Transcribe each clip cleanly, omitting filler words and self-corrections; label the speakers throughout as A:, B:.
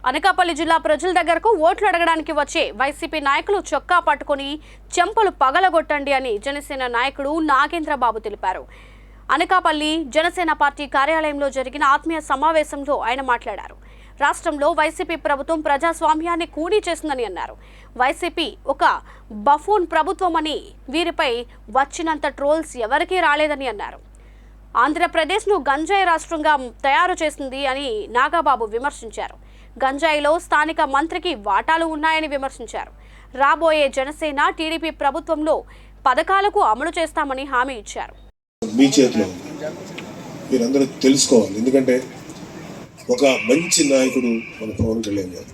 A: అనకాపల్లి జిల్లా ప్రజల దగ్గరకు ఓట్లు అడగడానికి వచ్చే వైసీపీ నాయకులు చొక్కా పట్టుకొని చెంపలు పగలగొట్టండి అని జనసేన నాయకుడు నాగేంద్రబాబు తెలిపారు. అనకాపల్లి జనసేన పార్టీ కార్యాలయంలో జరిగిన ఆత్మీయ సమావేశంలో ఆయన మాట్లాడారు. రాష్ట్రంలో వైసీపీ ప్రభుత్వం ప్రజాస్వామ్యాన్ని కూనీ చేస్తుందని అన్నారు. వైసీపీ ఒక బఫూన్ ప్రభుత్వం అని, వీరిపై వచ్చినంత ట్రోల్స్ ఎవరికీ రాలేదని అన్నారు. ఆంధ్రప్రదేశ్ను గంజాయి రాష్ట్రంగా తయారు చేసింది అని నాగబాబు విమర్శించారు. గంజాయిలో స్థానిక మంత్రికి వాటాలు ఉన్నాయని విమర్శించారు. రాబోయే జనసేన టీడీపీ ప్రభుత్వంలో పథకాలకు అమలు చేస్తామని హామీ ఇచ్చారు.
B: మీ చేతిలో మీరందరూ తెలుసుకోవాలి. ఎందుకంటే ఒక మంచి నాయకుడు మన పవన్ కళ్యాణ్ గారు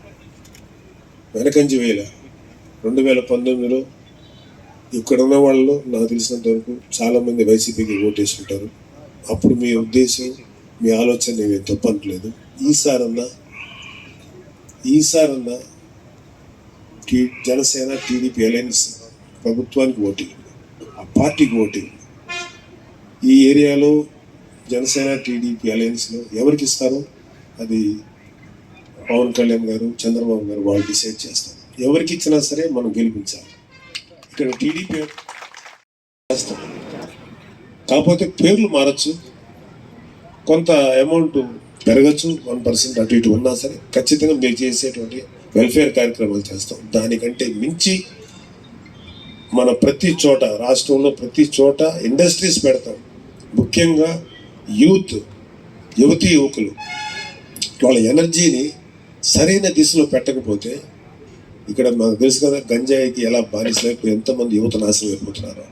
B: వెనకంజి వేల 2019లో ఇక్కడ ఉన్న వాళ్ళు నాకు తెలిసినంత వరకు చాలామంది వైసీపీకి ఓటేసి ఉంటారు. అప్పుడు మీ ఉద్దేశం, మీ ఆలోచన నేను తప్పనట్లేదు. ఈసారన్నా జనసేన టీడీపీ అలయన్స్ ప్రభుత్వానికి ఓటింగ్, ఆ పార్టీకి ఓటింగ్. ఈ ఏరియాలో జనసేన టీడీపీ అలయన్స్లో ఎవరికి ఇస్తారో అది పవన్ కళ్యాణ్ గారు, చంద్రబాబు గారు వాళ్ళు డిసైడ్ చేస్తారు. ఎవరికి ఇచ్చినా సరే మనం గెలిపించాలి. ఇక్కడ టీడీపీ చేస్తాం, కాకపోతే పేర్లు మారచ్చు, కొంత అమౌంట్ పెరగచ్చు, 1% అటు ఇటు ఉన్నా సరే ఖచ్చితంగా మీరు చేసేటువంటి వెల్ఫేర్ కార్యక్రమాలు చేస్తాం. దానికంటే మించి మన ప్రతి చోట, రాష్ట్రంలో ప్రతి చోట ఇండస్ట్రీస్ పెడతాం. ముఖ్యంగా యువతీ యువకులు వాళ్ళ ఎనర్జీని సరైన దిశలో పెట్టకపోతే, ఇక్కడ మనకు తెలుసు కదా గంజాయికి ఎలా బానిసలైపోయి ఎంతమంది యువత నాశనం అయిపోతున్నారో.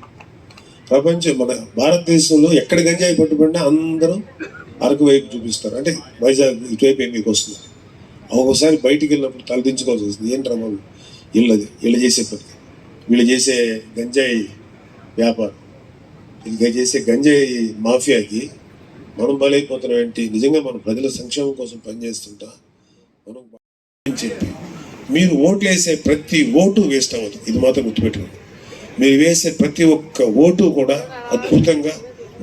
B: ప్రపంచం మన భారతదేశంలో ఎక్కడ గంజాయి పట్టుబడినా అందరూ అరకు వైపు చూపిస్తారు. అంటే వైజాగ్ ఇటువైపు మీకు వస్తుంది. ఒక్కొక్కసారి బయటికి వెళ్ళినప్పుడు తలదించుకోవాల్సి వస్తుంది. ఏంట్రా బాబు వీళ్ళు చేసే పని, వీళ్ళు చేసే గంజాయి వ్యాపారం, వీళ్ళు చేసే గంజాయి మాఫియాకి మనం బలైపోతున్నాం ఏంటి? నిజంగా మనం ప్రజల సంక్షేమం కోసం పనిచేస్తుంటా మనం అని చెప్పి మీరు ఓట్లు వేసే ప్రతి ఓటు వేస్ట్ అవ్వదు. ఇది మాత్రం గుర్తుపెట్టుకోండి. మీరు వేసే ప్రతి ఒక్క ఓటు కూడా అద్భుతంగా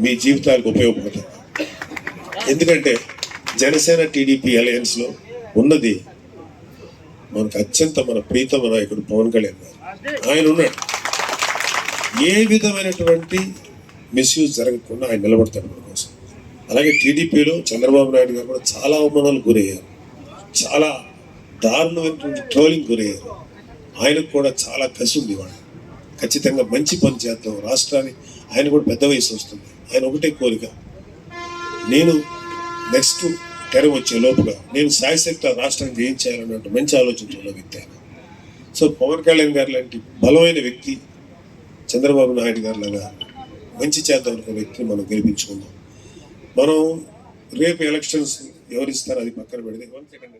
B: మీ జీవితాలకు ఉపయోగపడుతుంది. ఎందుకంటే జనసేన టీడీపీ అలయన్స్లో ఉన్నది మనకు అత్యంత మన ప్రీతమ నాయకుడు పవన్ కళ్యాణ్ గారు. ఆయన ఉన్నాడు. ఏ విధమైనటువంటి మిస్యూజ్ జరగకుండా ఆయన నిలబడతాడు మన కోసం. అలాగే టీడీపీలో చంద్రబాబు నాయుడు గారు కూడా చాలా అవమానాలు గురయ్యారు, చాలా దారుణమైనటువంటి ట్రోలింగ్ గురయ్యారు. ఆయనకు కూడా చాలా కసి ఉంది. వాళ్ళు ఖచ్చితంగా మంచి పని చేద్దాం రాష్ట్రాన్ని. ఆయన కూడా పెద్ద వయసు వస్తుంది. ఆయన ఒకటే కోరిక, నేను నెక్స్ట్ టెరం వచ్చే లోపుగా నేను శాయశక్తి రాష్ట్రాన్ని జయించాలన్నట్టు మంచి ఆలోచించున్న వ్యక్తి ఆయన. సో పవన్ కళ్యాణ్ గారు లాంటి బలమైన వ్యక్తి, చంద్రబాబు నాయుడు గారు లాగా మంచి చేద్దాం అనుకున్న వ్యక్తిని మనం గెలిపించుకుందాం. మనం రేపు ఎలక్షన్స్ ఎవరిస్తారో అది పక్కన పెడితే 1 సెకండ్